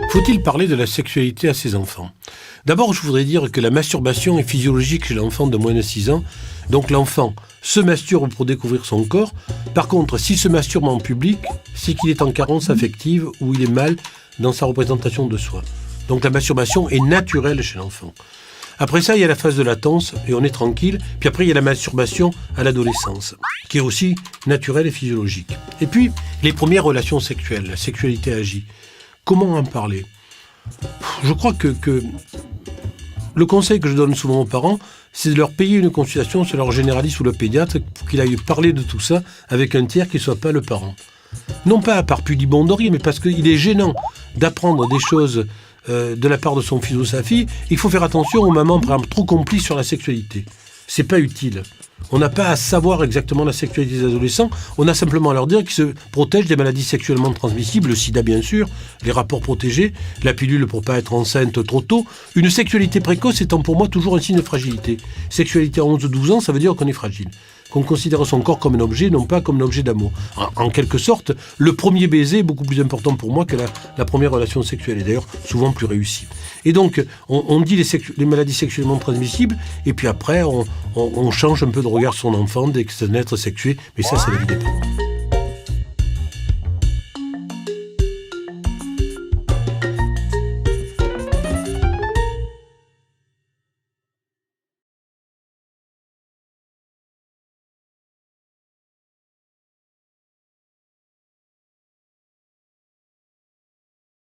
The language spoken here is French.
Faut-il parler de la sexualité à ses enfants ? D'abord, je voudrais dire que la masturbation est physiologique chez l'enfant de moins de 6 ans. Donc l'enfant se masturbe pour découvrir son corps. Par contre, s'il se masturbe en public, c'est qu'il est en carence affective ou il est mal dans sa représentation de soi. Donc la masturbation est naturelle chez l'enfant. Après ça, il y a la phase de latence et on est tranquille. Puis après, il y a la masturbation à l'adolescence, qui est aussi naturelle et physiologique. Et puis, les premières relations sexuelles, la sexualité agit. Comment en parler ? Je crois que le conseil que je donne souvent aux parents, c'est de leur payer une consultation sur leur généraliste ou le pédiatre pour qu'il aille parler de tout ça avec un tiers qui ne soit pas le parent. Non pas par pudibonderie, mais parce qu'il est gênant d'apprendre des choses de la part de son fils ou sa fille. Il faut faire attention aux mamans, par exemple, trop complices sur la sexualité. C'est pas utile. On n'a pas à savoir exactement la sexualité des adolescents, on a simplement à leur dire qu'ils se protègent des maladies sexuellement transmissibles, le sida bien sûr, les rapports protégés, la pilule pour pas être enceinte trop tôt. Une sexualité précoce étant pour moi toujours un signe de fragilité. Sexualité à 11-12 ans, ça veut dire qu'on est fragile. Qu'on considère son corps comme un objet, non pas comme un objet d'amour. En quelque sorte, le premier baiser est beaucoup plus important pour moi que la première relation sexuelle, et d'ailleurs souvent plus réussie. Et donc, on dit les maladies sexuellement transmissibles, et puis après, on change un peu de regard sur son enfant dès que c'est un être sexué, mais ça, c'est la vie des parents.